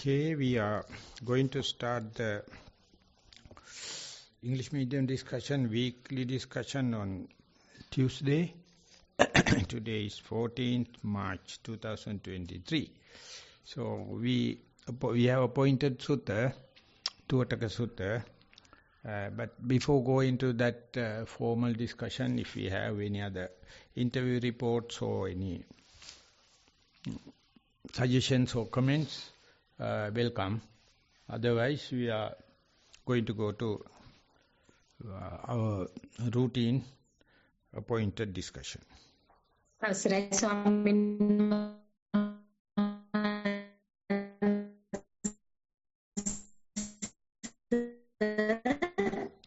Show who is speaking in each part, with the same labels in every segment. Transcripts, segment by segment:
Speaker 1: Okay, we are going to start the English medium discussion, weekly discussion on Tuesday. Today is 14th March 2023. So we have appointed Sutta, Tuataka Sutta. But before going to that formal discussion, if we have any other interview reports or any suggestions or comments, welcome. Otherwise, we are going to go to our routine appointed discussion.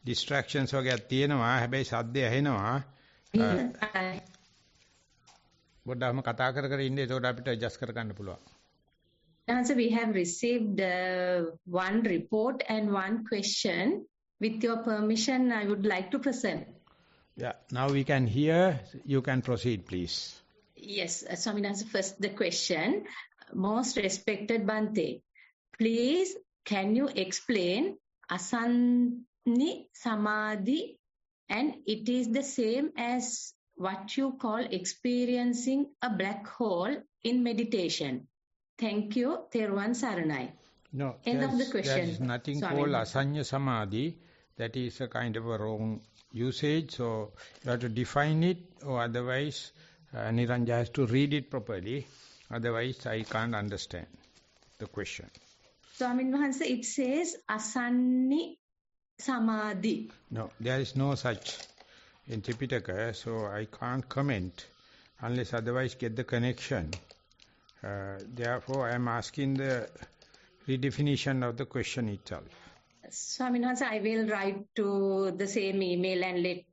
Speaker 1: Distractions වගේ තියෙනවා හැබැයි සද්දය ඇහෙනවා පොඩ්ඩක්ම කතා කර කර ඉන්න එතකොට අපිට ඇඩ්ජස්ට් කර ගන්න පුළුවන්.
Speaker 2: So we have received one report and one question. With your permission, I would like to present.
Speaker 1: Yeah, now we can hear. You can proceed, please.
Speaker 2: Yes, Swaminathan, first the question. Most respected Bhante, please can you explain Asanni Samadhi, and it is the same as what you call experiencing a black hole in meditation. Thank you, Thero Saranai.
Speaker 1: No,
Speaker 2: end of the question.
Speaker 1: There is nothing called Asanya Samadhi. That is a kind of a wrong usage. So you have to define it, or otherwise Niranja has to read it properly. Otherwise I can't understand the question.
Speaker 2: Swamin Wahansa, it says Asanni Samadhi.
Speaker 1: No, there is no such in Tipitaka, so I can't comment unless otherwise get the connection. Therefore, I am asking the redefinition of the question itself.
Speaker 2: Swamin Wahansa, I will write to the same email and let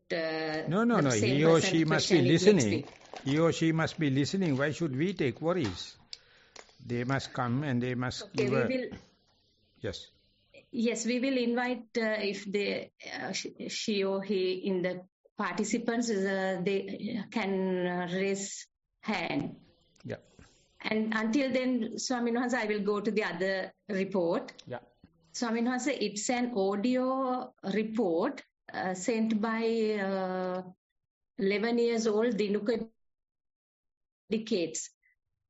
Speaker 1: No. He or she must be listening. He or she must be listening. Why should we take worries? They must come and they must give Yes.
Speaker 2: Yes, we will invite if they, she or he in the participants, they can raise hand.
Speaker 1: Yeah.
Speaker 2: And until then, Swamin Wahansa, I will go to the other report.
Speaker 1: Yeah.
Speaker 2: Swamin Wahansa, it's an audio report sent by 11 years old Dinuka Decades.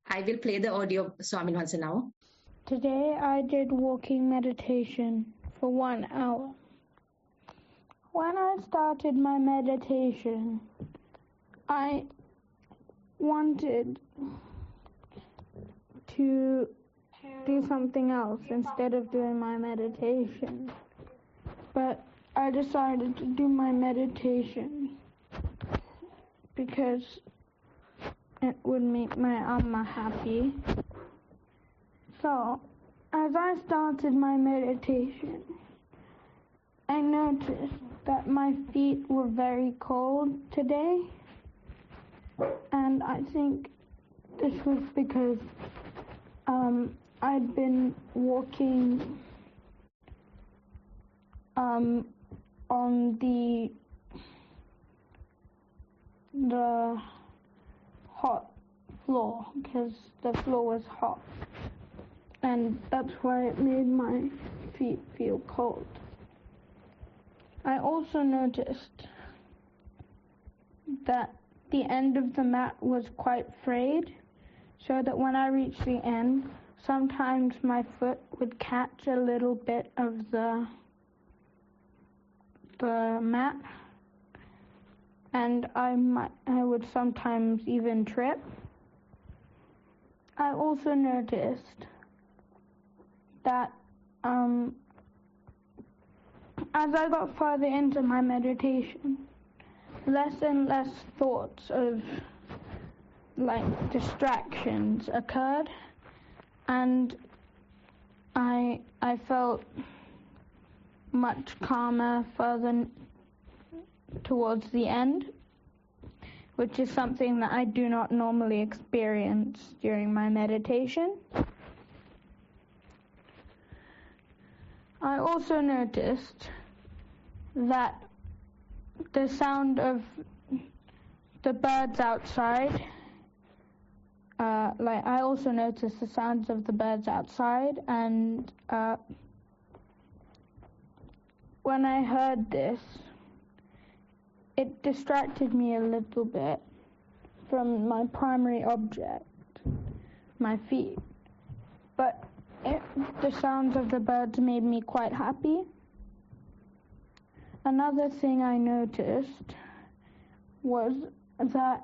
Speaker 2: I will play the audio, Swamin Wahansa, now.
Speaker 3: Today I did walking meditation for 1 hour. When I started my meditation, I wanted to do something else instead of doing my meditation. But I decided to do my meditation because it would make my Amma happy. So, as I started my meditation, I noticed that my feet were very cold today, and I think this was because I'd been walking on the hot floor, because the floor was hot, and that's why it made my feet feel cold. I also noticed that the end of the mat was quite frayed, so that when I reached the end, sometimes my foot would catch a little bit of the mat, and I would sometimes even trip. I also noticed that as I got further into my meditation, less and less thoughts of distractions occurred, and I felt much calmer further towards the end, which is something that I do not normally experience during my meditation. I also noticed that the sound of the birds outside I also noticed the sounds of the birds outside, and when I heard this, it distracted me a little bit from my primary object, my feet. But the sounds of the birds made me quite happy. Another thing I noticed was that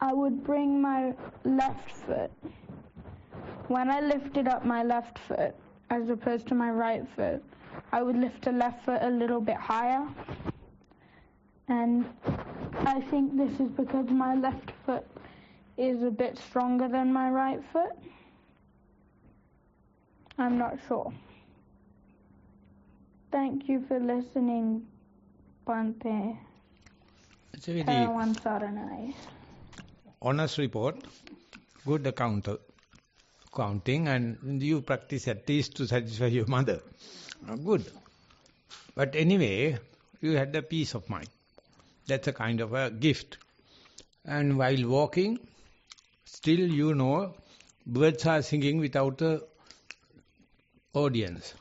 Speaker 3: I would bring my left foot. When I lifted up my left foot, as opposed to my right foot, I would lift the left foot a little bit higher. And I think this is because my left foot is a bit stronger than my right foot. I'm not sure. Thank you for listening, Bhante.
Speaker 1: It's a very
Speaker 3: Thero and Nissarana.
Speaker 1: honest report, good accounting, and you practice at least to satisfy your mother. Good. But anyway, you had a peace of mind. That's a kind of a gift. And while walking, still you know, birds are singing without a audience.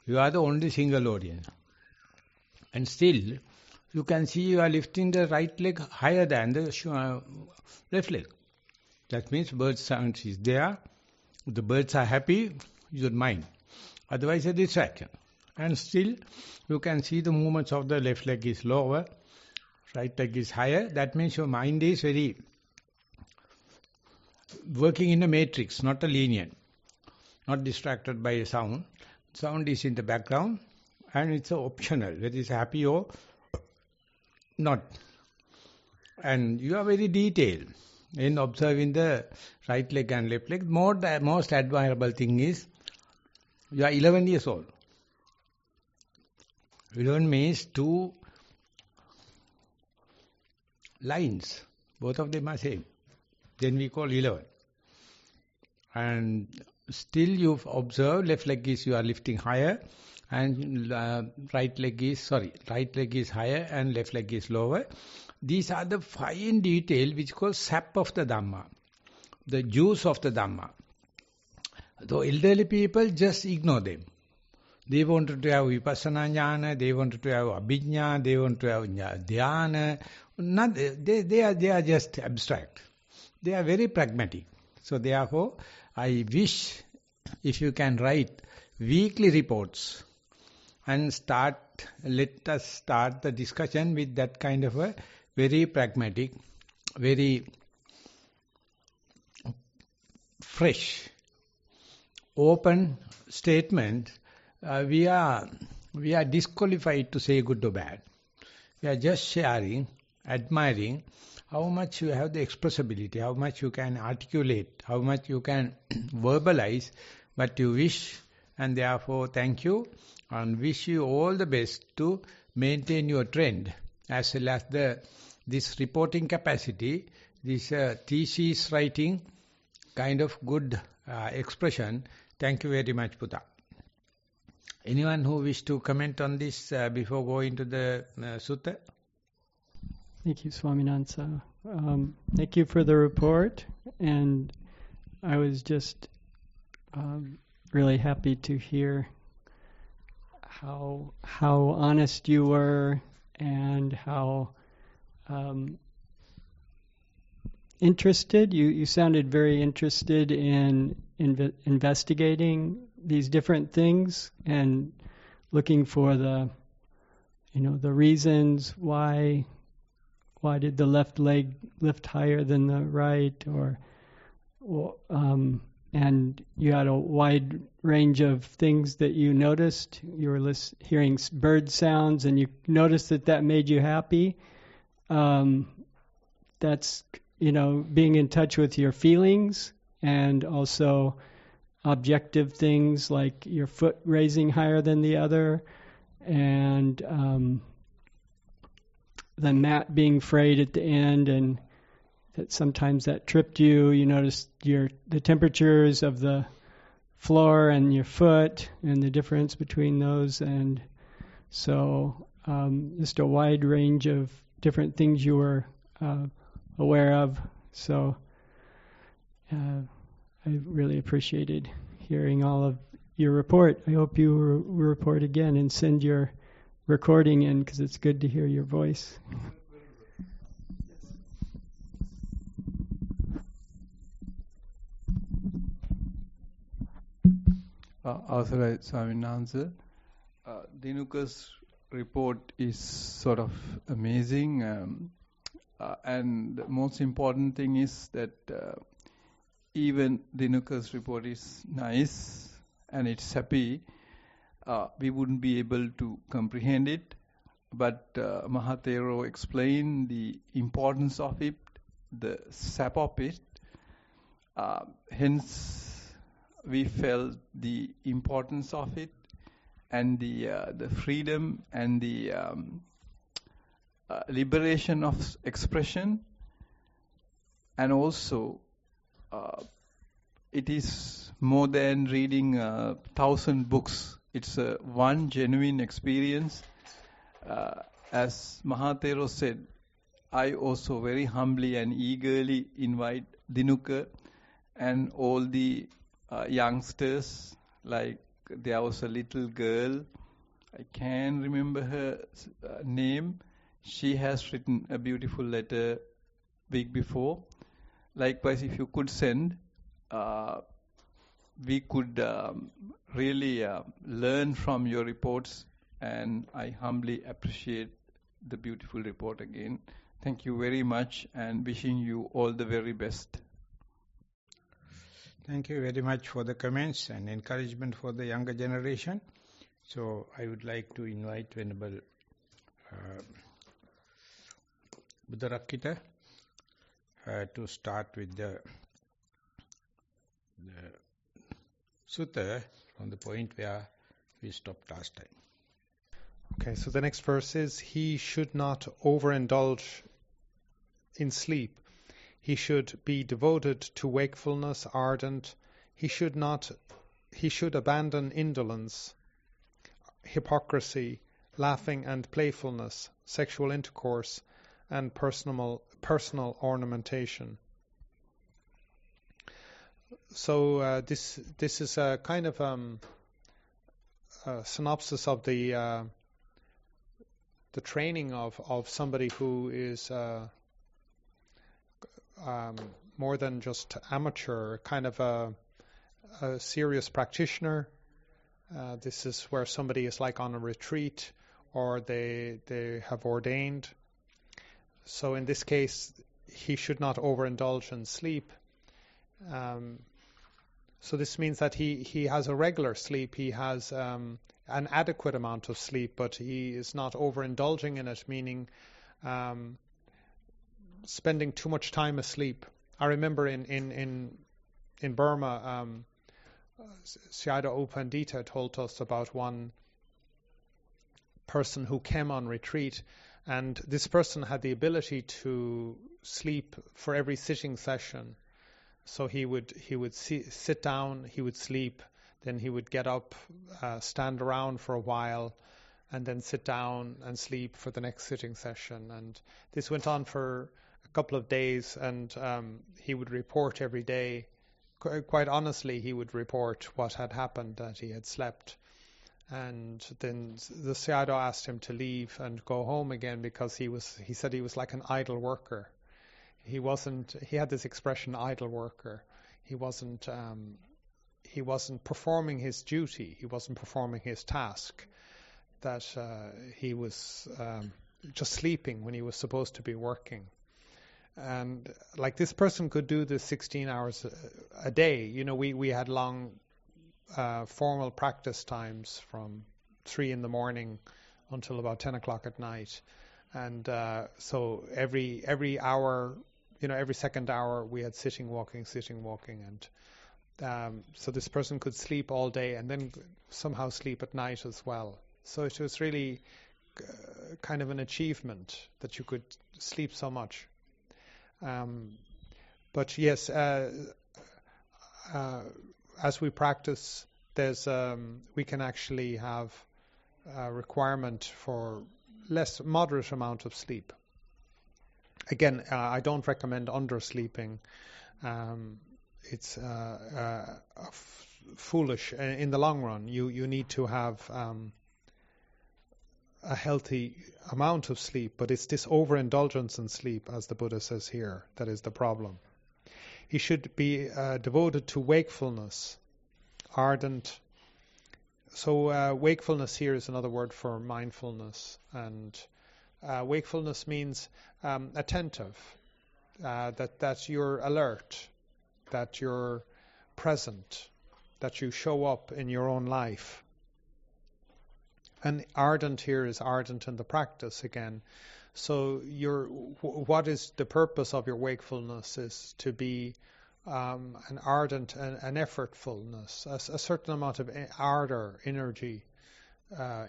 Speaker 1: You are the only single audience. And still, you can see you are lifting the right leg higher than the left leg. That means bird sound is there. The birds are happy, you don't mind. Otherwise a distraction. And still, you can see the movements of the left leg is lower, right leg is higher. That means your mind is very working in a matrix, not a linear. Not distracted by a sound. Sound is in the background and it's optional, whether it's happy or not. And you are very detailed in observing the right leg and left leg. The most admirable thing is, you are 11 years old. 11 means 2 lines. Both of them are same. Then we call 11. And still you observe left leg is you are lifting higher and right leg is higher and left leg is lower. These are the fine detail which called sap of the Dhamma, the juice of the Dhamma. So elderly people just ignore them. They wanted to have vipassana jnana, they wanted to have abhijna, they want to have dhyana. They are just abstract. They are very pragmatic. So therefore, I wish if you can write weekly reports and let us start the discussion with that kind of a very pragmatic, very fresh, open statement. We are disqualified to say good or bad. We are just sharing, admiring how much you have the expressibility, how much you can articulate, how much you can verbalize what you wish, and therefore thank you and wish you all the best to maintain your trend as well as this reporting capacity, this thesis writing kind of good expression. Thank you very much, Putta. Anyone who wish to comment on this before going to the sutta?
Speaker 4: Thank you, Swaminatha. Thank you for the report, and I was just really happy to hear how honest you were and how interested. You sounded very interested in investigating these different things and looking for the reasons why did the left leg lift higher than the right, and you had a wide range of things that you noticed. You were hearing bird sounds, and you noticed that made you happy. That's being in touch with your feelings, and also objective things like your foot raising higher than the other, and the mat being frayed at the end, and that sometimes that tripped you. You noticed the temperatures of the floor and your foot and the difference between those, and so just a wide range of different things you were aware of. So I really appreciated hearing all of your report. I hope you report again and send your recording in, because it's good to hear your voice.
Speaker 5: Avasaraya Swamini Wānse, Dinuka's report is sort of amazing, and the most important thing is that even Dinuka's report is nice and it's happy, we wouldn't be able to comprehend it, but Maha Thero explained the importance of it, the sap of it, hence we felt the importance of it and the freedom and the liberation of expression, and also it is more than reading 1,000 books. It's one genuine experience. As Maha Thero said, I also very humbly and eagerly invite Dinuka and all the youngsters. Like there was a little girl, I can't remember her name. She has written a beautiful letter week before. Likewise, if you could send, we could really learn from your reports, and I humbly appreciate the beautiful report again. Thank you very much, and wishing you all the very best.
Speaker 1: Thank you very much for the comments and encouragement for the younger generation. So I would like to invite Venerable Buddharakkita to start with the sutta from the point where we stopped last time.
Speaker 6: Okay, so the next verse is, he should not overindulge in sleep. He should be devoted to wakefulness, ardent. He should abandon indolence, hypocrisy, laughing and playfulness, sexual intercourse, and personal ornamentation. So this is a kind of a synopsis of the training of somebody who is more than just amateur, kind of a serious practitioner. This is where somebody is like on a retreat, or they have ordained. So in this case, he should not overindulge in sleep. So this means that he has a regular sleep, he has an adequate amount of sleep, but he is not overindulging in it, meaning spending too much time asleep. I remember in Burma, Sayadaw U Pandita told us about one person who came on retreat, and this person had the ability to sleep for every sitting session. So he would sit down, he would sleep, then he would get up, stand around for a while, and then sit down and sleep for the next sitting session. And this went on for a couple of days, and he would report every day. Quite honestly, he would report what had happened, that he had slept. And then the Sayadaw asked him to leave and go home again, because he said he was like an idle worker. He had this expression, idle worker. He wasn't performing his duty. He wasn't performing his task. That he was just sleeping when he was supposed to be working. And like this person could do this 16 hours a day. You know, we had long formal practice times from 3 in the morning until about 10 o'clock at night. And so every hour, you know, every second hour we had sitting, walking. And so this person could sleep all day and then somehow sleep at night as well. So it was really kind of an achievement that you could sleep so much. But yes, as we practice, we can actually have a requirement for moderate amount of sleep. Again, I don't recommend undersleeping. foolish in the long run. You need to have a healthy amount of sleep, but it's this overindulgence in sleep, as the Buddha says here, that is the problem. He should be devoted to wakefulness, ardent. So wakefulness here is another word for mindfulness, and wakefulness means attentive, that you're alert, that you're present, that you show up in your own life. And ardent here is ardent in the practice again. So what is the purpose of your wakefulness is to be an ardent, an effortfulness, a certain amount of ardor, energy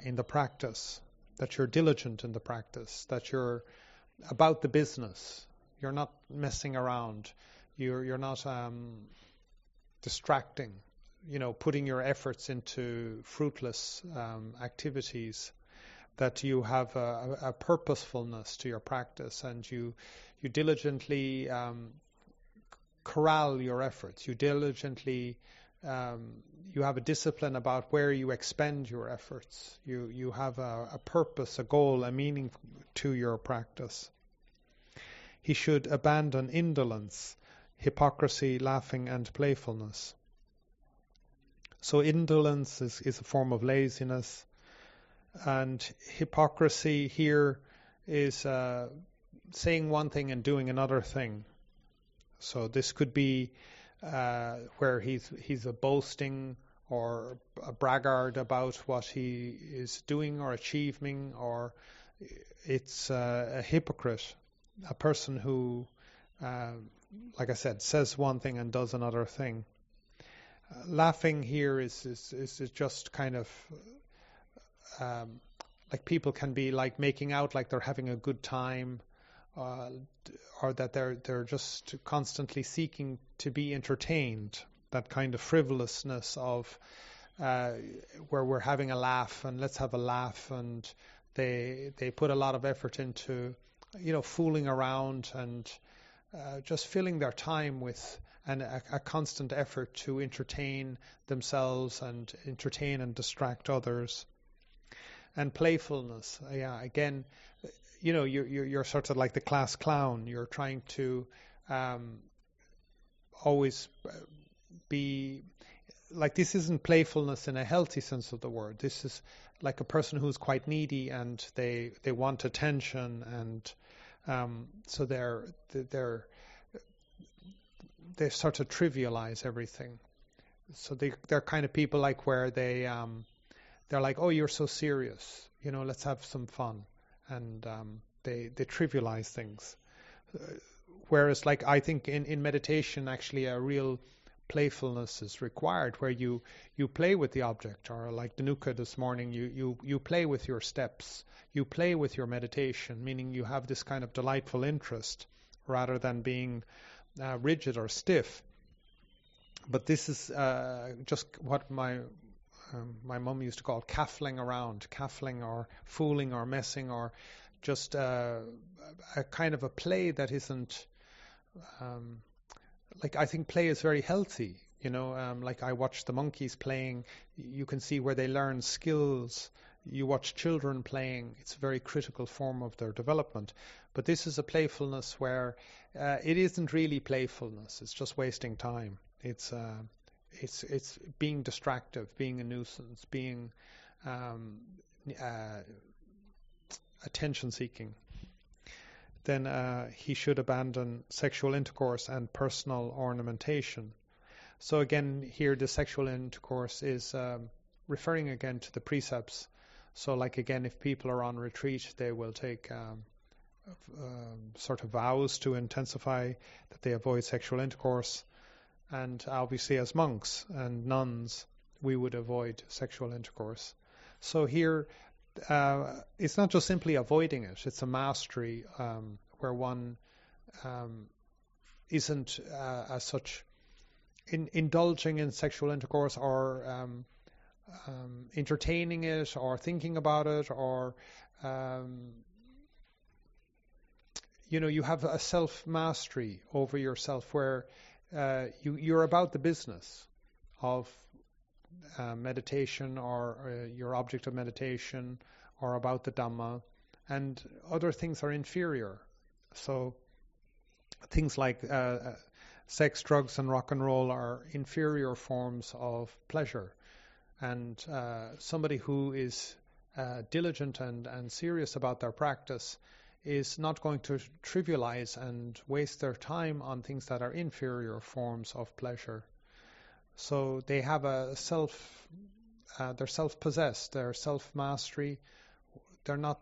Speaker 6: in the practice, that you're diligent in the practice, that you're about the business. You're not messing around. You're not distracting, putting your efforts into fruitless activities, that you have a purposefulness to your practice, and you diligently corral your efforts. You diligently, you have a discipline about where you expend your efforts. You have a purpose, a goal, a meaning to your practice. He should abandon indolence, hypocrisy, laughing, and playfulness. So indolence is a form of laziness, and hypocrisy here is saying one thing and doing another thing. So this could be where he's a boasting or a braggart about what he is doing or achieving, or it's a hypocrite, a person who, like I said, says one thing and does another thing. Laughing here is just kind of like people can be like making out like they're having a good time, or that they're just constantly seeking to be entertained. That kind of frivolousness of where we're having a laugh and let's have a laugh, and they put a lot of effort into fooling around and just filling their time with a constant effort to entertain themselves and entertain and distract others. And playfulness, again, you're sort of like the class clown. You're trying to always be like, this isn't playfulness in a healthy sense of the word. This is like a person who's quite needy and they want attention, and so they start to trivialize everything. So they're kind of people like where they're like, oh, you're so serious, let's have some fun, and they trivialize things. Whereas, like, I think in meditation, actually, a real playfulness is required, where you play with the object, or like Danuka this morning, you play with your steps, you play with your meditation, meaning you have this kind of delightful interest rather than being rigid or stiff. But this is just what my mum used to call kaffling around, kaffling or fooling or messing, or just a kind of a play that isn't like, I think play is very healthy. Like I watch the monkeys playing, you can see where they learn skills. You watch children playing, it's a very critical form of their development. But this is a playfulness where it isn't really playfulness, it's just wasting time. It's being distractive, being a nuisance, being attention-seeking. Then he should abandon sexual intercourse and personal ornamentation. So again, here the sexual intercourse is referring again to the precepts. So like again, if people are on retreat, they will take sort of vows to intensify that they avoid sexual intercourse. And obviously as monks and nuns, we would avoid sexual intercourse. So here, it's not just simply avoiding it, it's a mastery where one isn't as such indulging in sexual intercourse or entertaining it or thinking about it, or you have a self-mastery over yourself where you're about the business of meditation, or your object of meditation, or about the Dhamma, and other things are inferior. So things like sex, drugs, and rock and roll are inferior forms of pleasure. And somebody who is diligent and serious about their practice is not going to trivialize and waste their time on things that are inferior forms of pleasure. So they have they're self-possessed, they're self-mastery. They're not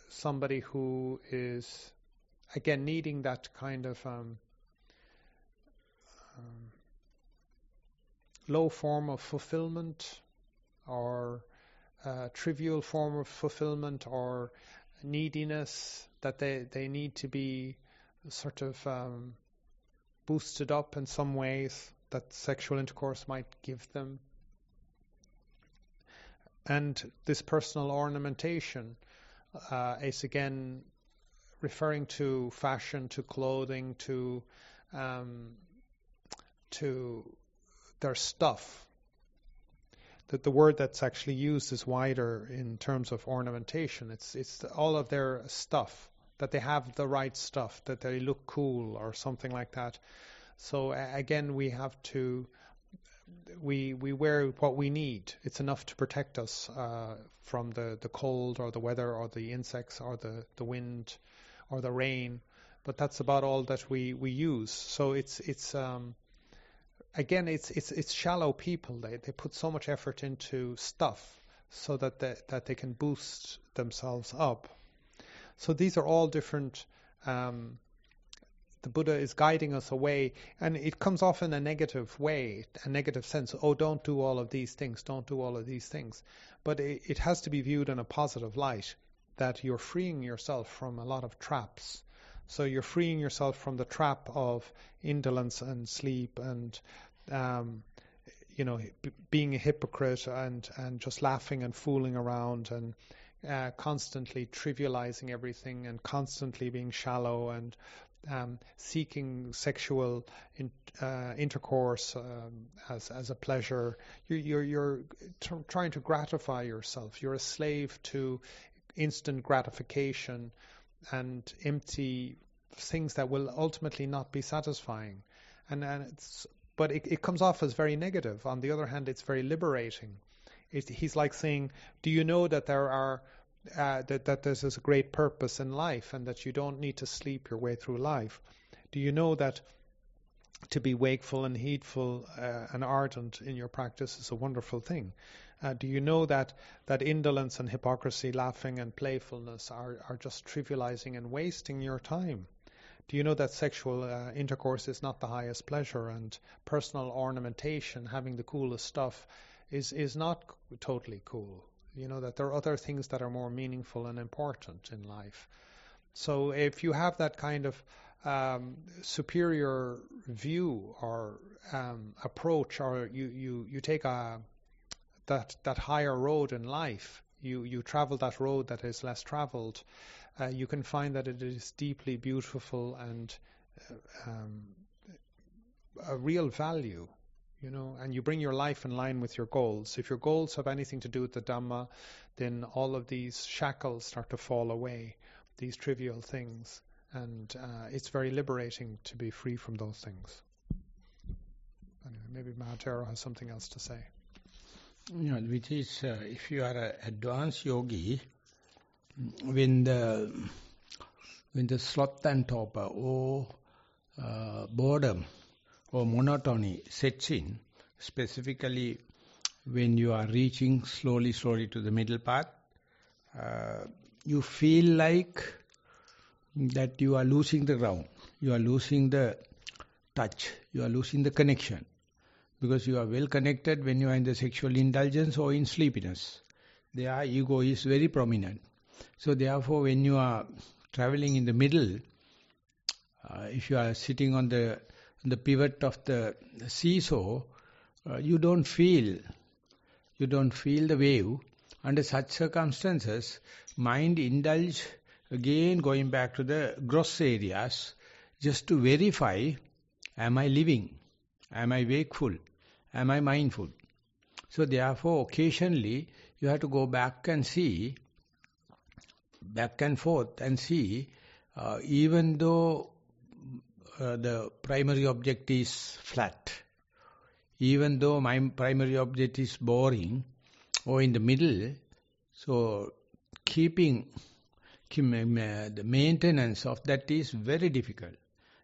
Speaker 6: somebody who is, again, needing that kind of low form of fulfillment, or trivial form of fulfillment, or neediness, that they need to be sort of boosted up in some ways that sexual intercourse might give them. And this personal ornamentation is again referring to fashion, to clothing, to their stuff. That the word that's actually used is wider in terms of ornamentation. It's all of their stuff, that they have the right stuff, that they look cool or something like that. So again, we have to we wear what we need. It's enough to protect us from the cold or the weather or the insects or the wind or the rain, but that's about all that we use. So it's again, it's shallow people. They put so much effort into stuff so that they can boost themselves up. So these are all different. The Buddha is guiding us away, and it comes off in a negative way, a negative sense. Oh, don't do all of these things, don't do all of these things. But it has to be viewed in a positive light, that you're freeing yourself from a lot of traps. So you're freeing yourself from the trap of indolence and sleep and being a hypocrite and just laughing and fooling around and constantly trivializing everything and constantly being shallow and seeking sexual intercourse as a pleasure. You're trying to gratify yourself. You're a slave to instant gratification and empty things that will ultimately not be satisfying. But it comes off as very negative. On the other hand, it's very liberating. He's like saying, do you know that there are that there's a great purpose in life, and that you don't need to sleep your way through life? Do you know that to be wakeful and heedful and ardent in your practice is a wonderful thing? Do you know that indolence and hypocrisy, laughing and playfulness are just trivializing and wasting your time? Do you know that sexual intercourse is not the highest pleasure, and personal ornamentation, having the coolest stuff, is not totally cool? You know that there are other things that are more meaningful and important in life. So if you have that kind of superior view or approach, or you take that higher road in life, you travel that road that is less traveled, you can find that it is deeply beautiful and a real value. And you bring your life in line with your goals. If your goals have anything to do with the Dhamma, then all of these shackles start to fall away, these trivial things. And it's very liberating to be free from those things. Anyway, maybe Maha Thero has something else to say.
Speaker 1: Which is, if you are an advanced yogi, when the sloth and torpor or boredom or monotony sets in, specifically when you are reaching slowly to the middle path, you feel like that you are losing the ground, you are losing the touch, you are losing the connection, because you are well connected when you are in the sexual indulgence or in sleepiness. Their ego is very prominent. So therefore, when you are traveling in the middle, if you are sitting on the pivot of the seesaw, you don't feel the wave. Under such circumstances, mind indulge again, going back to the gross areas, just to verify, am I living? Am I wakeful? Am I mindful? So therefore, occasionally, you have to go back and see, back and forth and see, even though the primary object is flat, even though my primary object is boring, or in the middle, so keeping the maintenance of that is very difficult.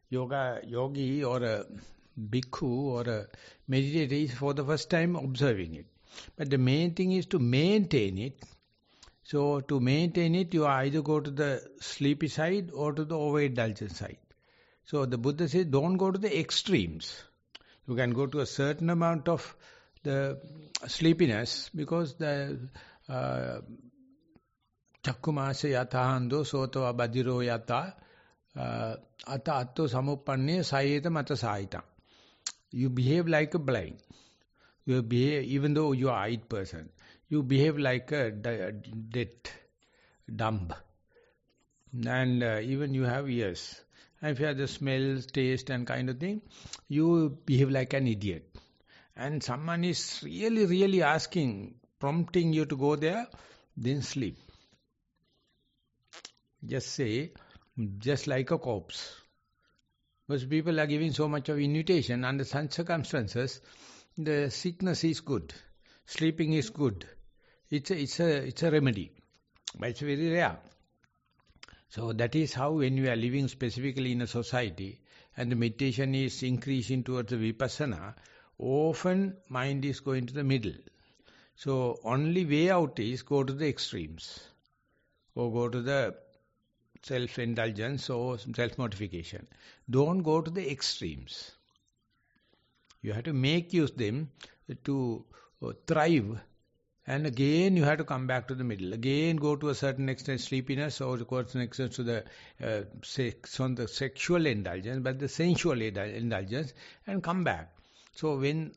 Speaker 1: Yogi or a bhikkhu or a meditator is for the first time observing it. But the main thing is to maintain it. So to maintain it, you either go to the sleepy side or to the overindulgent side. So the Buddha says, don't go to the extremes. You can go to a certain amount of the sleepiness, because the Chakkumasa yatahando soto abadiro yata ata atto samuppanne sayeta mata sayita. You behave like a blind. You behave, even though you are eyed person, you behave like a dead, dumb. And even you have ears. And if you have the smell, taste and kind of thing, you behave like an idiot. And someone is really, really asking, prompting you to go there, then sleep. Just say, just like a corpse. Because people are giving so much of invitation, under such circumstances, the sickness is good, sleeping is good. It's a remedy, but it's very rare. So that is how, when you are living specifically in a society and the meditation is increasing towards the vipassana, often mind is going to the middle. So only way out is go to the extremes, or go to the self-indulgence or self-mortification. Don't go to the extremes. You have to make use them to thrive, and again you have to come back to the middle. Again go to a certain extent sleepiness, or to a certain extent to the sexual indulgence, but the sensual indulgence, and come back. So when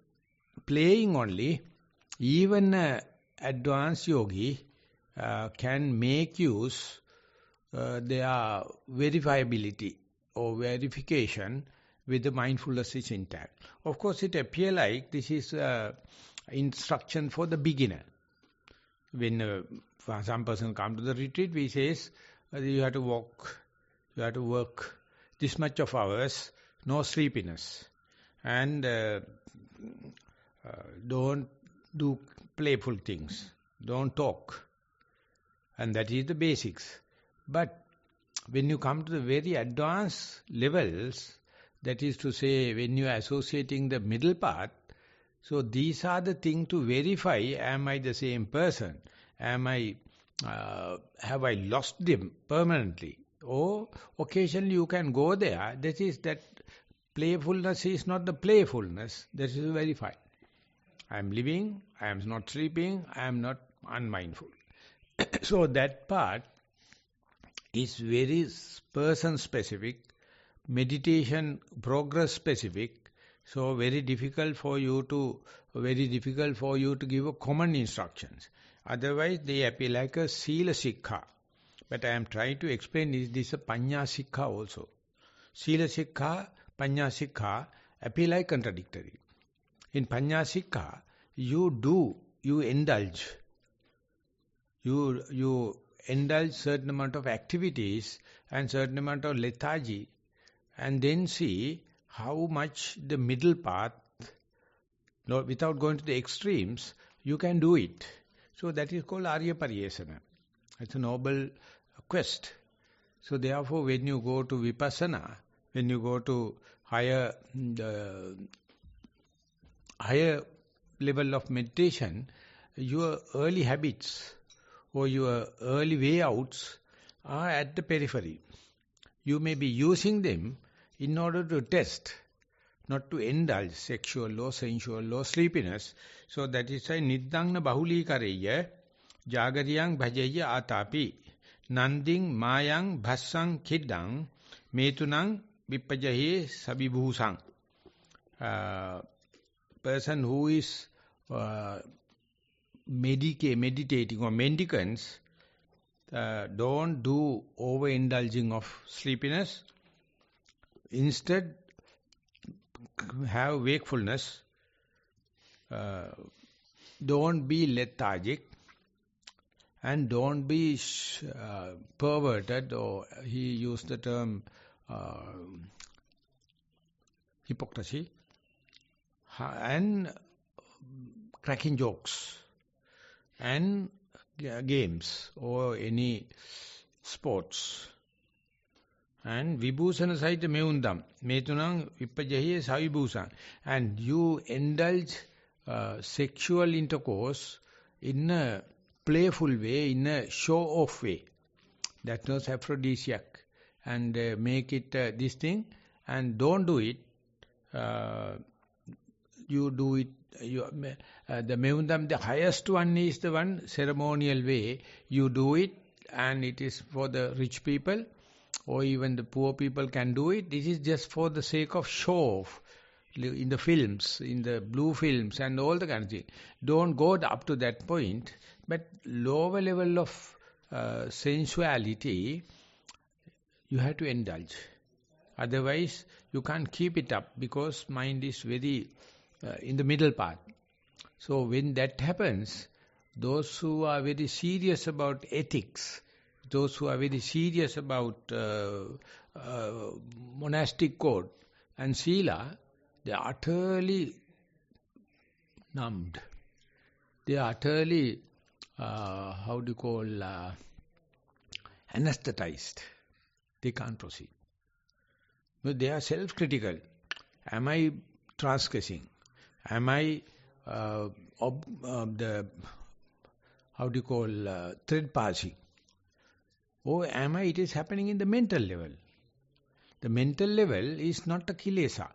Speaker 1: playing only, even advanced yogi can make use their verifiability or verification with the mindfulness is intact. Of course, it appears like this is instruction for the beginner. When some person come to the retreat, we says you have to walk, you have to work this much of hours, no sleepiness, and don't do playful things, don't talk, and that is the basics. But when you come to the very advanced levels, that is to say, when you are associating the middle path, so these are the things to verify, am I the same person? Am I, have I lost them permanently? Or occasionally you can go there, that is that playfulness is not the playfulness, that is verified. I am living, I am not sleeping, I am not unmindful. So that part is very person specific, meditation progress specific, so very difficult for you to give a common instructions. Otherwise they appear like a sila sikha. But I am trying to explain this is a panya sikha also. Sila sikha, panya sikha appear like contradictory. In panya sikha, you indulge. You indulge certain amount of activities and certain amount of lethargy, and then see how much the middle path, without going to the extremes, you can do it. So that is called Arya Pariyesana. It's a noble quest. So therefore, when you go to vipassana, when you go to higher level of meditation, your early habits or your early way outs are at the periphery. You may be using them in order to test, not to indulge sexual or sensual or sleepiness. So that is why niddangna bahuli kareya jagariyang bhajeya atapi nanding mayang bhassang kiddang metunang vippajahe sabibhusang. Person who is meditating or mendicants don't do overindulging of sleepiness. Instead, have wakefulness. Don't be lethargic. And don't be perverted, or he used the term hypocrisy, and cracking jokes, and games, or any sports. And vibhusana saita meundam, metunang vippajahiye savibhusan. And you indulge sexual intercourse in a playful way, in a show-off way. That was aphrodisiac. And make it this thing, and don't do it. You do it, the meundam, the highest one is the one, ceremonial way. You do it, and it is for the rich people, or even the poor people can do it. This is just for the sake of show-off. In the films, in the blue films and all the kind of thing. Don't go up to that point, but lower level of sensuality, you have to indulge. Otherwise, you can't keep it up, because mind is very in the middle part. So when that happens, those who are very serious about ethics, those who are very serious about monastic code and sila, they are utterly numbed. They are utterly, anesthetized. They can't proceed. But they are self-critical. Am I transgressing? Am I thread passing? Or am I, it is happening in the mental level. The mental level is not a kilesa.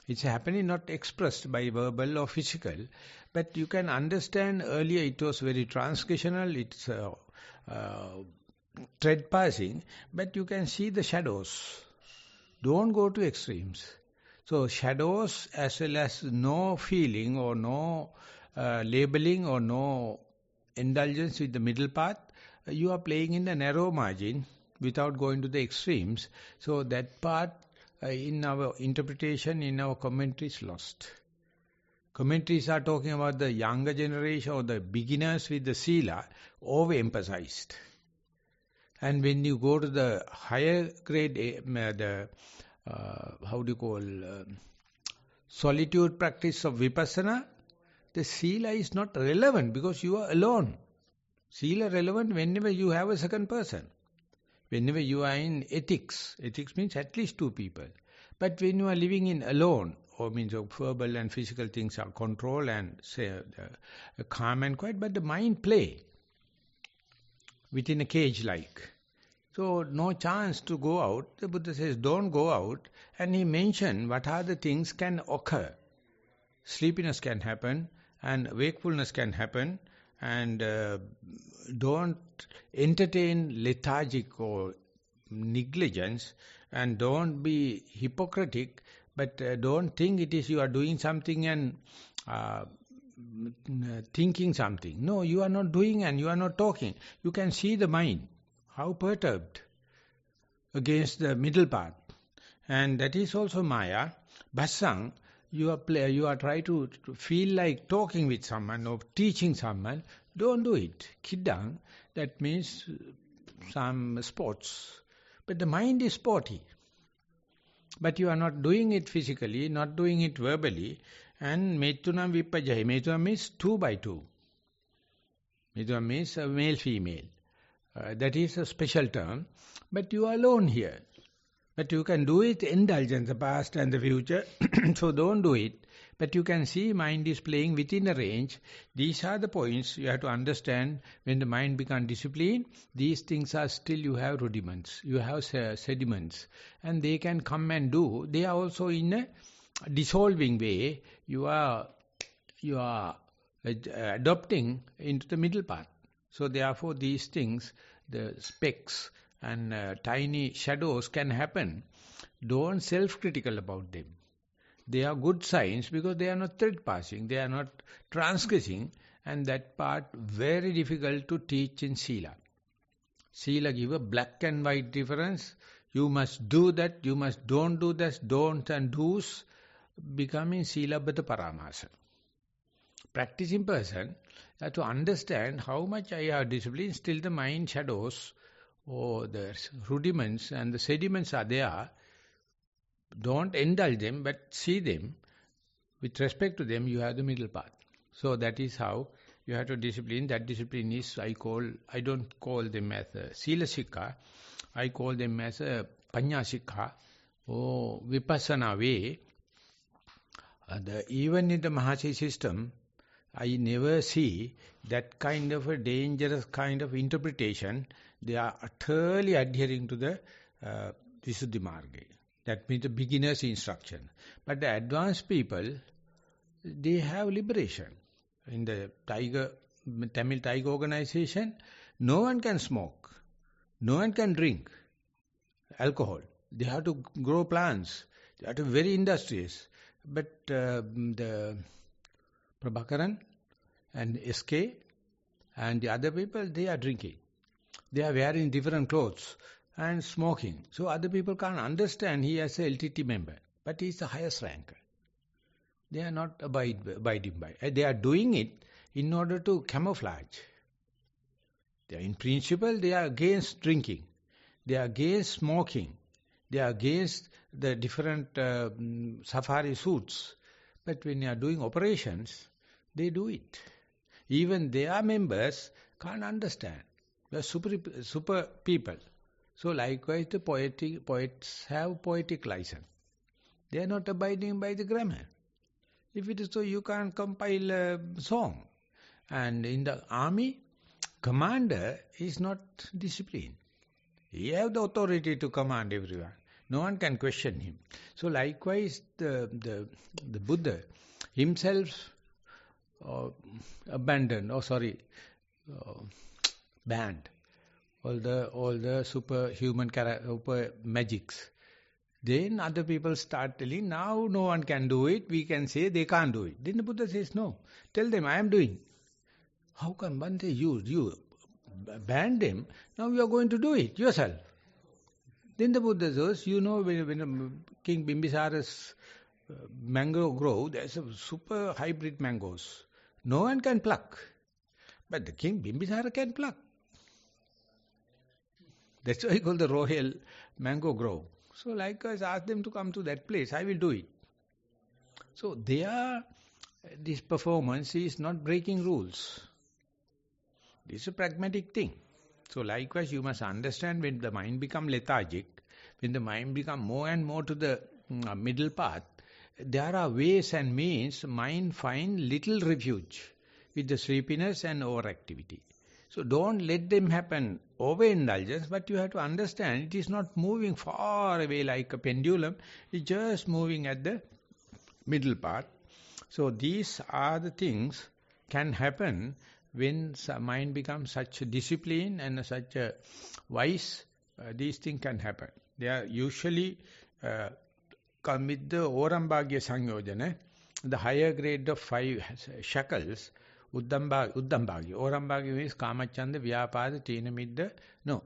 Speaker 1: It's happening not expressed by verbal or physical, but you can understand earlier it was very transgressional, it's thread passing, but you can see the shadows. Don't go to extremes. So shadows as well as no feeling or no labeling or no indulgence with the middle path, you are playing in the narrow margin without going to the extremes. So that part in our interpretation, in our commentaries, lost. Commentaries are talking about the younger generation or the beginners with the sila, overemphasized. And when you go to the higher grade, solitude practice of vipassana, the sila is not relevant because you are alone. Sila relevant whenever you have a second person. Whenever you are in ethics, ethics means at least two people. But when you are living in alone, or means of verbal and physical things are controlled and say calm and quiet, but the mind play within a cage like. So no chance to go out. The Buddha says don't go out, and he mentioned what are the things can occur. Sleepiness can happen and wakefulness can happen, and don't entertain lethargic or negligence, and don't be hypocritic, but don't think it is you are doing something and thinking something. No, you are not doing and you are not talking. You can see the mind, how perturbed against the middle path. And that is also Maya. Bhassang, you are trying to feel like talking with someone or teaching someone. Don't do it. Kiddang, that means some sports. But the mind is sporty. But you are not doing it physically, not doing it verbally. And metunam vippajahi. Metunam means 2 by 2. Metunam means male-female. That is a special term. But you are alone here. But you can do it, indulgence, the past and the future. So don't do it. But you can see mind is playing within a range. These are the points you have to understand. When the mind becomes disciplined, these things are still, you have rudiments, you have sediments. And they can come and do. They are also in a dissolving way. You are adopting into the middle path. So therefore these things, the specks and tiny shadows can happen. Don't self-critical about them. They are good signs because they are not thread passing, they are not transgressing, and that part very difficult to teach in Sila. Sila give a black and white difference. You must do that, you must don't do this, don't and do's. becoming Silabbata Paramasa. Practicing person has to understand how much I have discipline, still the mind shadows or the rudiments and the sediments are there. Don't indulge them, but see them. With respect to them, you have the middle path. So that is how you have to discipline. That discipline is, I don't call them as a Sila Sikha. I call them as a Panya Sikha or Vipassana way. Even in the Mahasi system, I never see that kind of a dangerous kind of interpretation. They are utterly adhering to the Visuddhi Marga. That means the beginner's instruction. But the advanced people, they have liberation. In the Tamil Tiger organization, no one can smoke. No one can drink alcohol. They have to grow plants. They have to be very industrious. But the Prabhakaran and SK and the other people, they are drinking. They are wearing different clothes and smoking. So other people can't understand he as a LTT member. But he is the highest ranker. They are not abiding by. They are doing it in order to camouflage. In principle, they are against drinking. They are against smoking. They are against the different safari suits. But when they are doing operations, they do it. Even their members can't understand. They are super people. So likewise, the poets have poetic license. They are not abiding by the grammar. If it is so, you can't compile a song. And in the army, commander is not disciplined. He has the authority to command everyone. No one can question him. So likewise, the Buddha himself banned all the superhuman super magics. Then other people start telling, now no one can do it, we can say they can't do it. Then the Buddha says, no, tell them I am doing. How come Bhante, you banned them, now you are going to do it yourself. Then the Buddha says, you know, when King Bimbisara's mango grow, there's a super hybrid mangoes. No one can pluck. But the King Bimbisara can pluck. That's why I call the royal mango grove. So likewise, ask them to come to that place. I will do it. So this performance is not breaking rules. This is a pragmatic thing. So likewise, you must understand when the mind becomes lethargic, when the mind becomes more and more to the middle path, there are ways and means mind find little refuge with the sleepiness and overactivity. So don't let them happen overindulgence, but you have to understand it is not moving far away like a pendulum, it's just moving at the middle path. So these are the things can happen when mind becomes such a discipline and such a wise, these things can happen. They are usually come with the Orambhagya Sanyojana, the higher grade of 5 shackles, Uddambhagya. Orambhagya means Kamachanda, Vyapada, Tina Midda, no.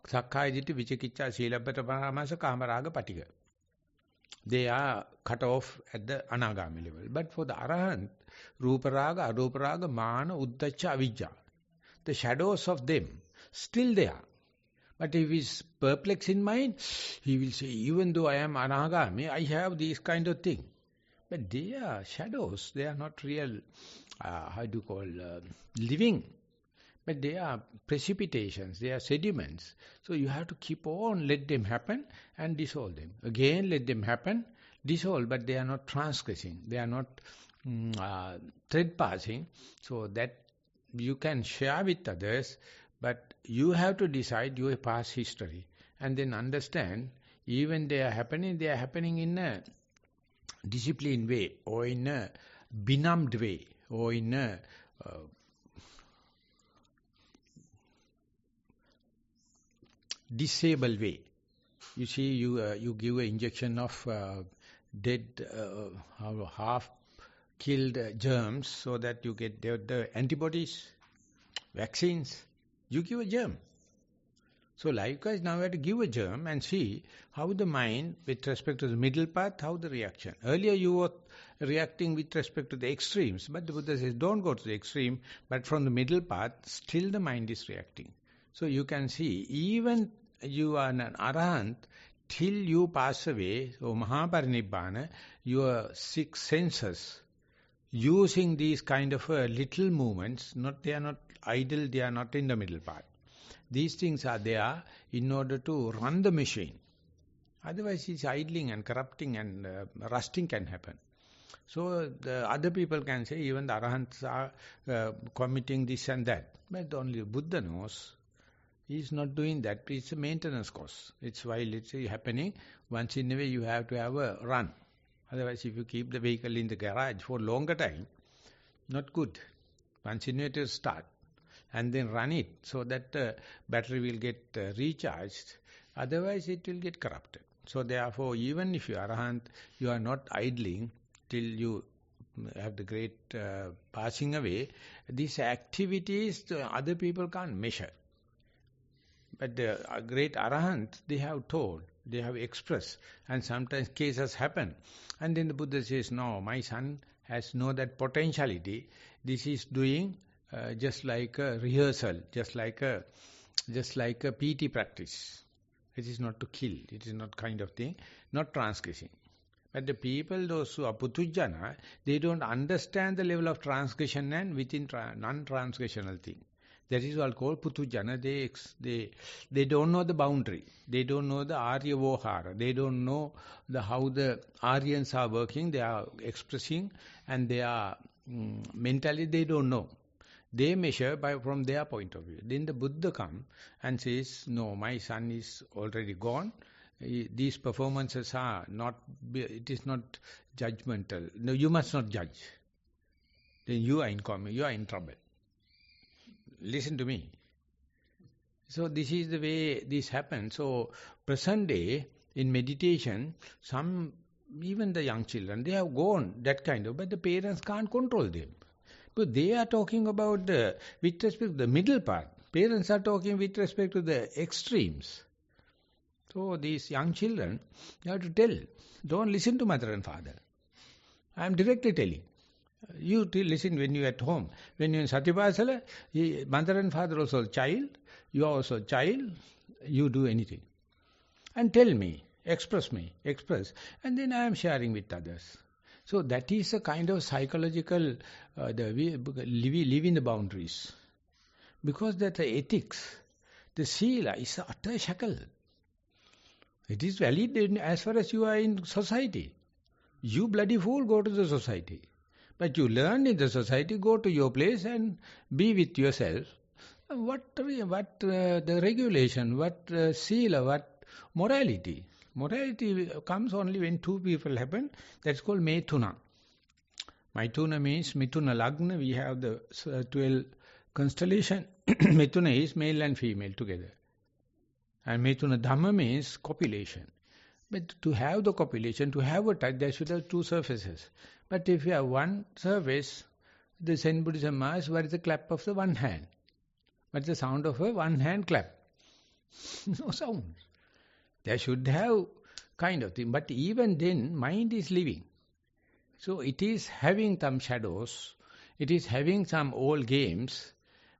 Speaker 1: Sakkaya Ditti, Vichikicca, Silabbata Paramasa, Kamaraga, Patika. They are cut off at the Anagami level. But for the Arahant, Ruparaga, Aruparaga, Mana, Uddacha, Avijja, the shadows of them, still there. But if he is perplexed in mind, he will say, even though I am Anagami, I have these kind of thing. But they are shadows, they are not real, living. But they are precipitations, they are sediments. So you have to keep on, let them happen and dissolve them. Again, let them happen, dissolve, but they are not transgressing, they are not thread-passing. So that you can share with others, but you have to decide your past history and then understand, even they are happening in a disciplined way or in a benumbed way or in a disabled way. You see, you give an injection of dead, half-killed germs so that you get the antibodies, vaccines. You give a germ. So likewise, now we have to give a germ and see how the mind, with respect to the middle path, how the reaction. Earlier you were reacting with respect to the extremes, but the Buddha says, don't go to the extreme, but from the middle path, still the mind is reacting. So you can see, even you are an arahant, till you pass away, so Mahaparinibbana, your 6 senses, using these kind of little movements, they are not idle, they are not in the middle path. These things are there in order to run the machine. Otherwise it's idling and corrupting and rusting can happen. So the other people can say even the arahants are committing this and that. But only Buddha knows. He is not doing that. It's a maintenance course. It's while it's happening, once in a way you have to have a run. Otherwise if you keep the vehicle in the garage for longer time, not good. Once in a way to start. And then run it so that battery will get recharged. Otherwise it will get corrupted. So therefore, even if you are arahant, you are not idling till you have the great passing away. These activities other people can't measure. But the great arahant, they have told, they have expressed, and sometimes cases happen. And then the Buddha says, no, my son has no that potentiality. This is doing just like a rehearsal, just like a PT practice. It is not to kill, it is not kind of thing, not transgressing. But the people, those who are putujjana, they don't understand the level of transgression and within non-transgressional thing. That is all called putujjana. They don't know the boundary. They don't know the Arya Vohara. They don't know how the Aryans are working. They are expressing and they are mentally they don't know. They measure from their point of view. Then the Buddha comes and says, no, my son is already gone. These performances are not, it is not judgmental. No, you must not judge. Then you are in trouble. Listen to me. So this is the way this happens. So present day, in meditation, even the young children, they have gone that kind of, but the parents can't control them. But they are talking about with respect to the middle part. Parents are talking with respect to the extremes. So these young children, you have to tell, don't listen to mother and father. I am directly telling. You listen when you are at home. When you are in Satipasala, mother and father also child, you are also child, you do anything. And tell me, express, and then I am sharing with others. So that is a kind of psychological, we live in the boundaries. Because that the ethics, the sila is a utter shackle. It is valid as far as you are in society. You bloody fool, go to the society. But you learn in the society, go to your place and be with yourself. What the regulation, what sila, what morality? Morality comes only when two people happen. That's called Maithuna. Maithuna means Mithuna Lagna. We have the 12 constellation. Mithuna is male and female together. And Mithuna Dhamma means copulation. But to have the copulation, to have a touch, there should have two surfaces. But if you have one surface, the Zen Buddhism asks, what is the clap of the one hand? What is the sound of a one hand clap? No sound. There should have kind of thing. But even then, mind is living. So it is having some shadows. It is having some old games.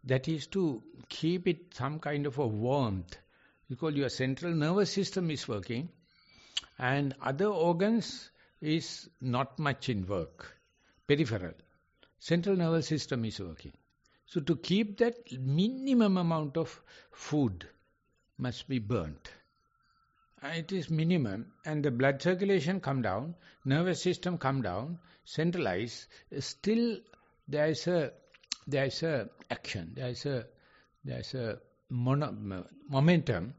Speaker 1: That is to keep it some kind of a warmth. Because your central nervous system is working. And other organs is not much in work. Peripheral. Central nervous system is working. So to keep that minimum amount of food must be burnt. It is minimum, and the blood circulation come down, nervous system come down, centralize. Still, there is a action, there is a momentum,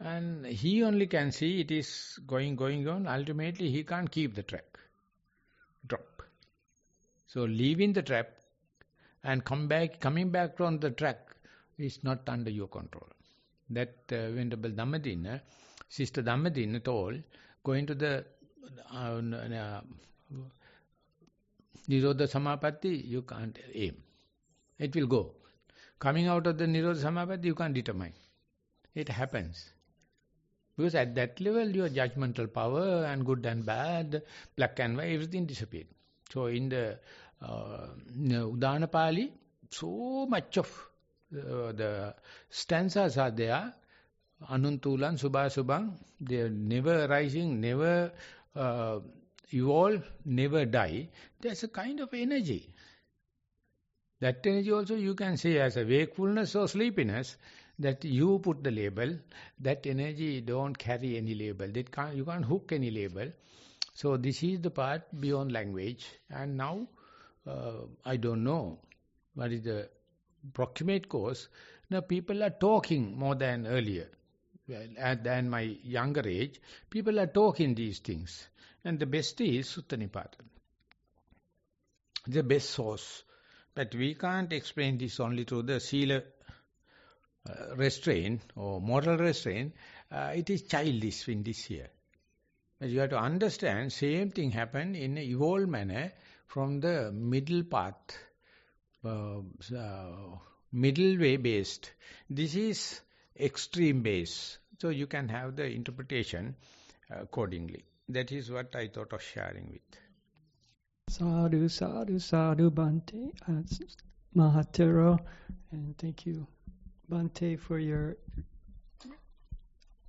Speaker 1: and he only can see it is going on. Ultimately, he can't keep the track. Drop. So leaving the trap and coming back on the track is not under your control. That Venerable Dhammadina, Sister Dhammadina told, going to the Nirodha Samapatti, you can't aim. It will go. Coming out of the Nirodha Samapatti, you can't determine. it happens. Because at that level, your judgmental power and good and bad, black and white, everything disappeared. So in the Udana Pali, so much of the stanzas are there. Anuntulan, Subhasubhang, they are never rising, never evolve, never die. There's a kind of energy. That energy also you can say as a wakefulness or sleepiness, that you put the label. That energy don't carry any label. You can't hook any label. So this is the part beyond language. And now, I don't know what is the proximate cause. Now people are talking more than earlier. Well, than my younger age, people are talking these things. And the best is Sutta Nipata. The best source. But we can't explain this only through the Sila restraint or moral restraint. It is childish in this here. But you have to understand, same thing happened in an evolved manner from the middle path, middle way based. This is extreme base. So you can have the interpretation accordingly. That is what I thought of sharing with.
Speaker 4: Sadhu, sadhu, sadhu, Bhante. Maha Thero. And thank you, Bhante, for your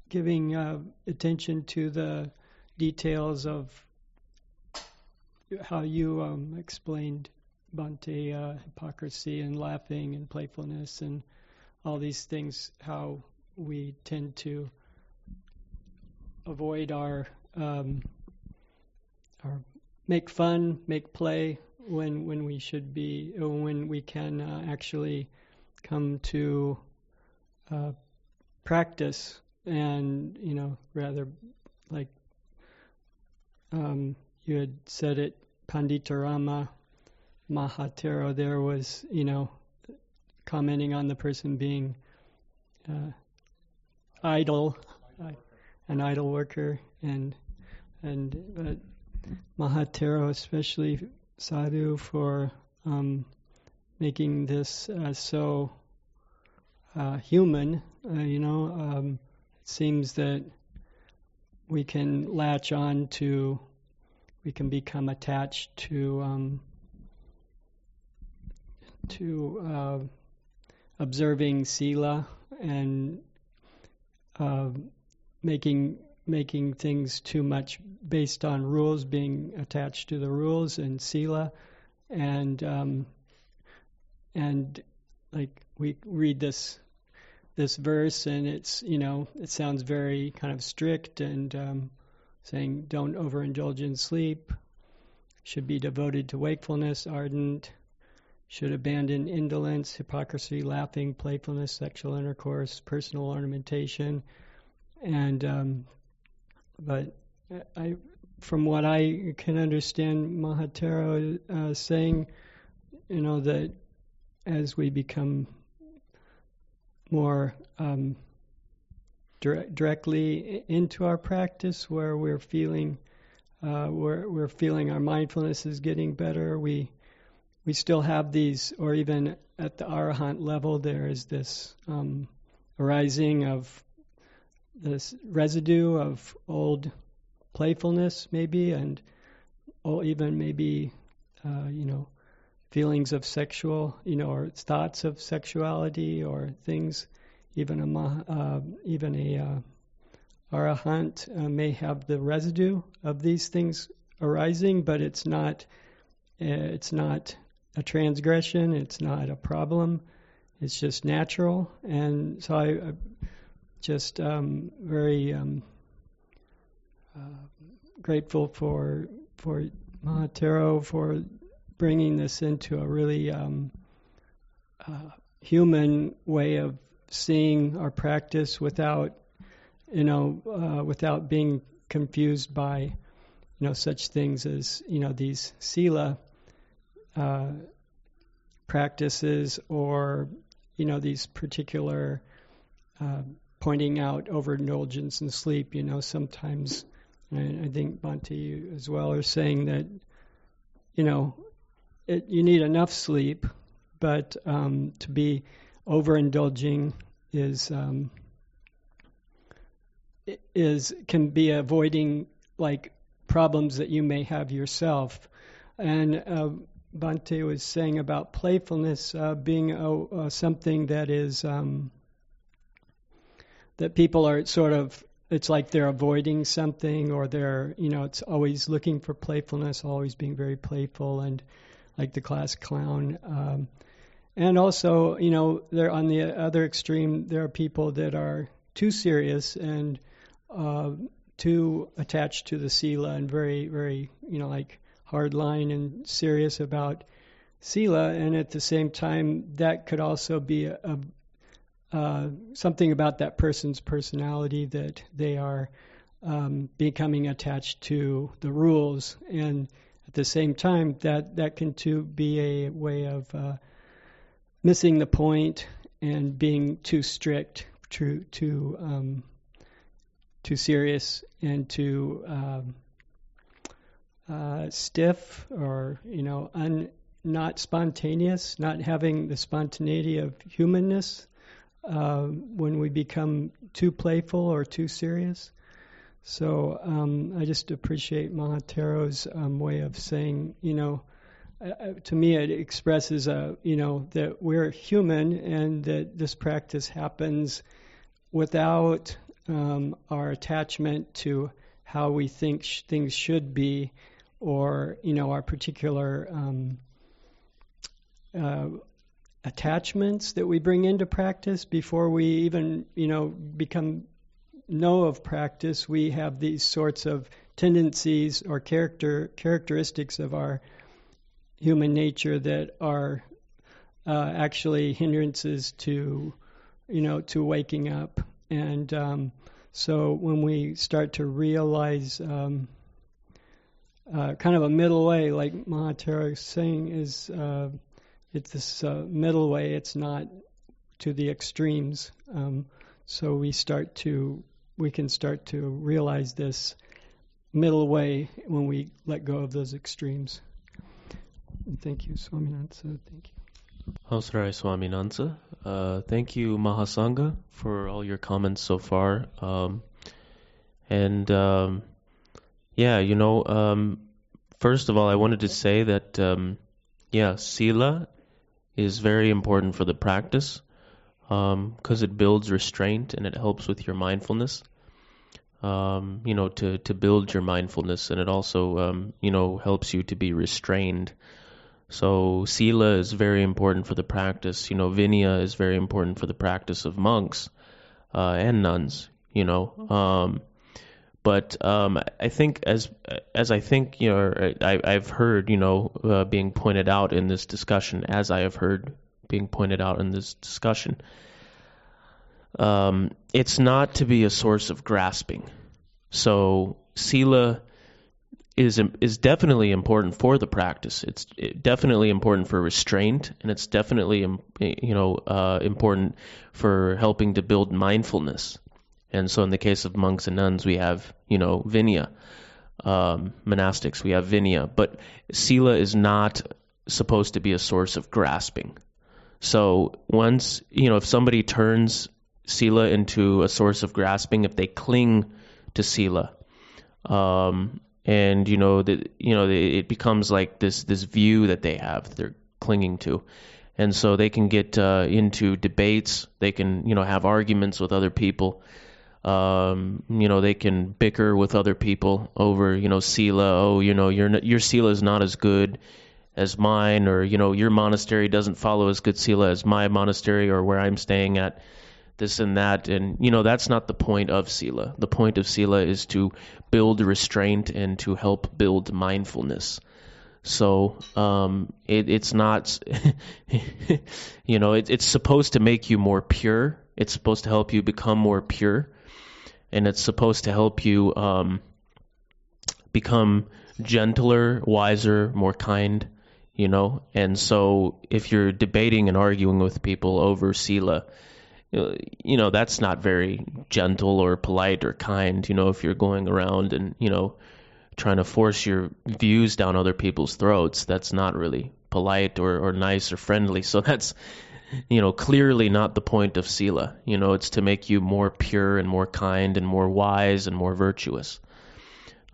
Speaker 4: giving attention to the details of how you explained, Bhante, hypocrisy and laughing and playfulness and all these things, how we tend to avoid our make fun, make play when we should be, when we can actually come to practice and, rather like you had said it, Panditarama, Maha Thero, there was, commenting on the person being idle, an idle worker, but Maha Thero, especially Sadhu, for making this so human. It seems that we can latch on to, we can become attached to observing sila and making things too much based on rules, being attached to the rules and sila, and like we read this verse and it's it sounds very kind of strict and saying don't overindulge in sleep, should be devoted to wakefulness, ardent, should abandon indolence, hypocrisy, laughing, playfulness, sexual intercourse, personal ornamentation, and but from what I can understand, Maha Thero saying, that as we become more directly into our practice, where we're feeling our mindfulness is getting better, we still have these, or even at the Arahant level, there is this arising of this residue of old playfulness, maybe, and even maybe, feelings of sexual, or thoughts of sexuality, or things. Even a Arahant may have the residue of these things arising, but it's not a transgression. It's not a problem. It's just natural. And so I just very grateful for Maha Thero for bringing this into a really human way of seeing our practice without being confused by such things as these sila practices, or these particular pointing out overindulgence in sleep. Sometimes, I think Bhante as well are saying that you need enough sleep, but to be overindulging is can be avoiding like problems that you may have yourself. And Bhante was saying about playfulness being something that is that people are sort of, it's like they're avoiding something, or they're, it's always looking for playfulness, always being very playful, and like the class clown. And also, there on the other extreme, there are people that are too serious and too attached to the sila and very, very, like hard line and serious about sila. And at the same time, that could also be something about that person's personality, that they are becoming attached to the rules. And at the same time, that can too be a way of missing the point and being too strict, too serious, and too stiff, or not spontaneous, not having the spontaneity of humanness when we become too playful or too serious. So I just appreciate Maha Thero's way of saying, to me it expresses, that we're human, and that this practice happens without our attachment to how we think things should be, or, our particular attachments that we bring into practice before we even, know of practice. We have these sorts of tendencies or characteristics of our human nature that are actually hindrances to, to waking up. And so when we start to realize kind of a middle way, like Maha Thero is saying, is it's this middle way. It's not to the extremes. So we can start to realize this middle way when we let go of those extremes. Thank you, Swaminatha. Thank you.
Speaker 7: Hosrai Swaminatha. Thank you, Mahasangha, for all your comments so far. First of all, I wanted to say that, sila is very important for the practice, because it builds restraint and it helps with your mindfulness. To build your mindfulness, and it also, helps you to be restrained. So sila is very important for the practice. Vinaya is very important for the practice of monks and nuns. But I think I've heard being pointed out in this discussion, it's not to be a source of grasping. So sila is definitely important for the practice. It's definitely important for restraint, and it's definitely important for helping to build mindfulness. And so in the case of monks and nuns, we have Vinaya. Monastics, we have Vinaya. But sila is not supposed to be a source of grasping. So once if somebody turns sila into a source of grasping, if they cling to sila, it becomes like this view that they have that they're clinging to, and so they can get into debates. They can have arguments with other people. They can bicker with other people over sila. Your sila is not as good as mine, or your monastery doesn't follow as good sila as my monastery, or where I'm staying at. This and that, and that's not the point of sila. The point of sila is to build restraint and to help build mindfulness. So it's not, it's supposed to make you more pure. It's supposed to help you become more pure, and it's supposed to help you become gentler, wiser, more kind. And so if you're debating and arguing with people over sila, that's not very gentle or polite or kind, if you're going around and, trying to force your views down other people's throats. That's not really polite or nice or friendly. So that's clearly not the point of sila. It's to make you more pure and more kind and more wise and more virtuous.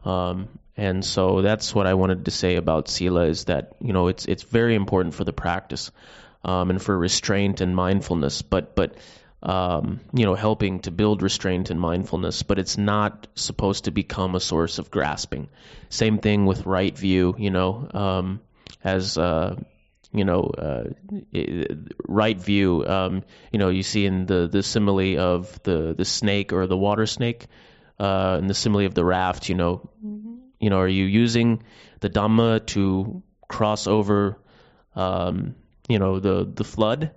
Speaker 7: And so that's what I wanted to say about sila, is that, it's very important for the practice, and for restraint and mindfulness, but helping to build restraint and mindfulness, but it's not supposed to become a source of grasping. Same thing with right view, as right view, you see in the simile of the snake or the water snake, and the simile of the raft, are you using the Dhamma to cross over, the flood?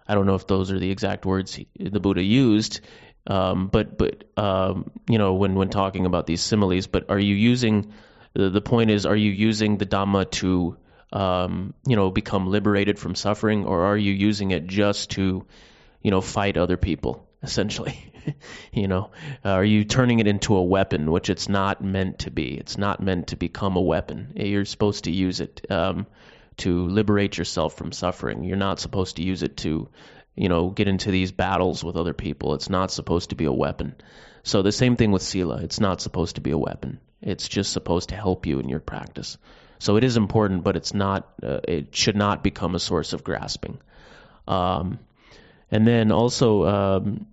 Speaker 7: I don't know if those are the exact words the Buddha used, but when talking about these similes, but are you using, the point is, are you using the Dhamma to become liberated from suffering, or are you using it just to, fight other people, essentially? Are you turning it into a weapon, which it's not meant to be? It's not meant to become a weapon. You're supposed to use it to liberate yourself from suffering. You're not supposed to use it to, get into these battles with other people. It's not supposed to be a weapon. So the same thing with sila. It's not supposed to be a weapon. It's just supposed to help you in your practice. So it is important, but it's not. It should not become a source of grasping. And then also, in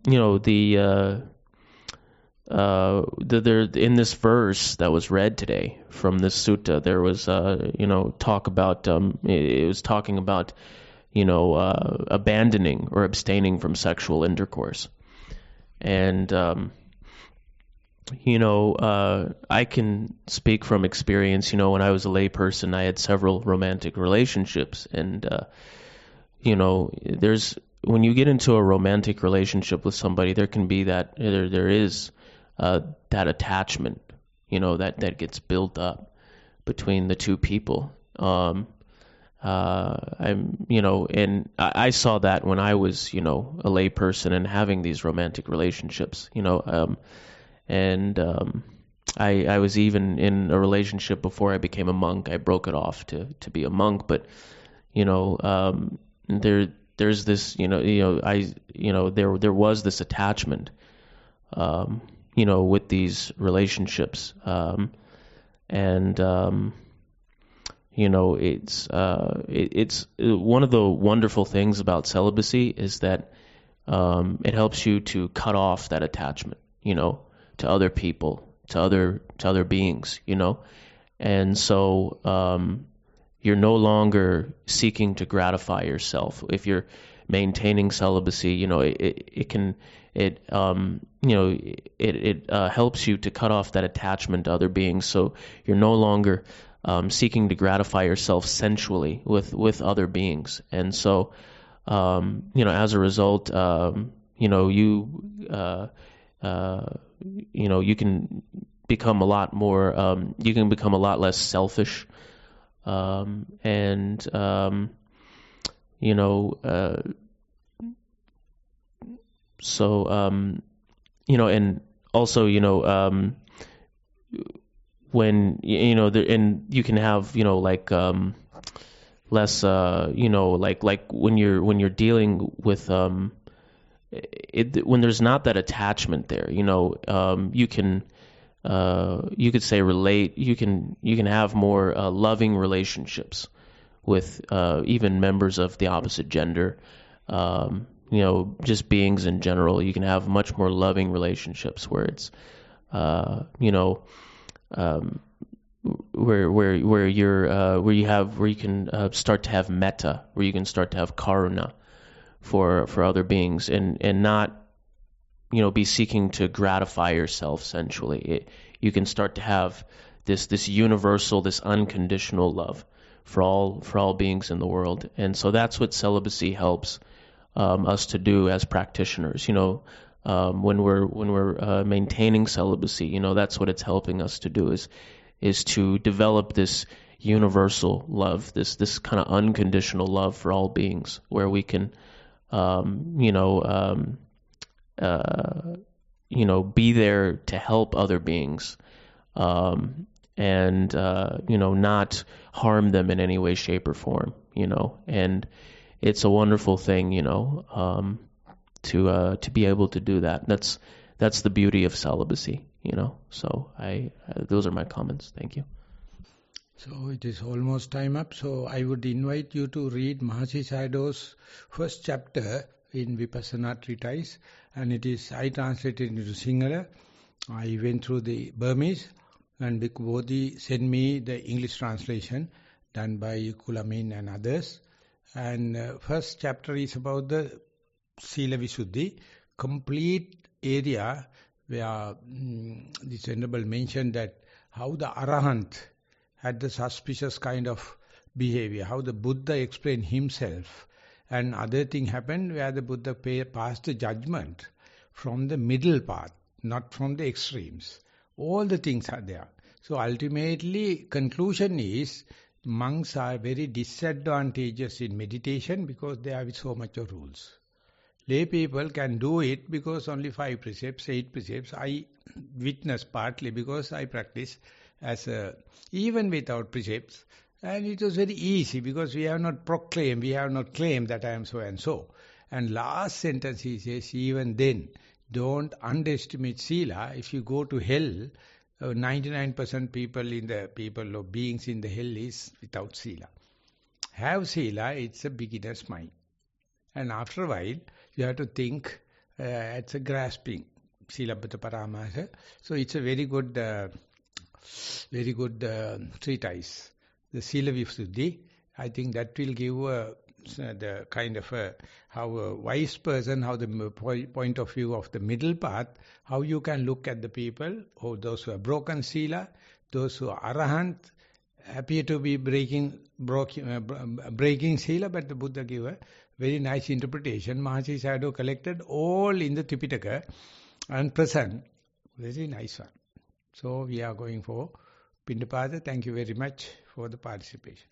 Speaker 7: this verse that was read today from this sutta, there was, talk about, it was talking about, abandoning or abstaining from sexual intercourse. And, I can speak from experience. When I was a lay person, I had several romantic relationships, and, when you get into a romantic relationship with somebody, there can be that, there is that attachment, that gets built up between the two people. And I saw that when I was, a lay person and having these romantic relationships, I was even in a relationship before I became a monk. I broke it off to be a monk, but, there's this, there was this attachment, with these relationships, it's one of the wonderful things about celibacy is that it helps you to cut off that attachment, to other people, to other beings, and so you're no longer seeking to gratify yourself. If you're maintaining celibacy, it helps you to cut off that attachment to other beings. So you're no longer seeking to gratify yourself sensually with other beings. And so, as a result, you can become a lot more, you can become a lot less selfish. And also, when, and you can have, less, like when you're dealing with, when there's not that attachment there, you could say relate. You can have more loving relationships with even members of the opposite gender. Just beings in general. You can have much more loving relationships where it's, where you can start to have metta, where you can start to have karuna for other beings, and not, be seeking to gratify yourself sensually. You can start to have this universal, this unconditional love for all beings in the world. And so that's what celibacy helps us to do as practitioners. When we're maintaining celibacy, that's what it's helping us to do, is to develop this universal love, this kind of unconditional love for all beings, where we can be there to help other beings, and not harm them in any way, shape, or form. And it's a wonderful thing, to be able to do that. That's the beauty of celibacy, So those are my comments. Thank you.
Speaker 1: So it is almost time up. So I would invite you to read Mahasi Sayadaw's first chapter in Vipassana Treatise, and I translated into Sinhala. I went through the Burmese, and Bhikkhu Bodhi sent me the English translation done by Kulamin and others. And first chapter is about the Sila Visuddhi, complete area where this Venerable mentioned that how the Arahant had the suspicious kind of behavior, how the Buddha explained himself, and other thing happened where the Buddha passed the judgment from the middle path, not from the extremes. All the things are there. So ultimately, conclusion is, monks are very disadvantageous in meditation because they have so much of rules. Lay people can do it because only 5 precepts, 8 precepts. I witness partly because I practice even without precepts. And it was very easy because we have not proclaimed, we have not claimed that I am so and so. And last sentence he says, even then, don't underestimate Sila. If you go to hell, 99% people or beings in the hell is without Sila. Have Sila, it's a beginner's mind. And after a while, you have to think, it's a grasping, Silabhata Paramasa. So it's a very good treatise. The Sila Visuddhi, I think that will give the kind of how a wise person, how the point of view of the middle path, how you can look at the people, those who have broken Sila, those who are Arahant, appear to be breaking Sila, but the Buddha gave a very nice interpretation. Mahasi Sayadaw collected all in the Tripitaka and present. Very nice one. So we are going for Pindapada. Thank you very much for the participation.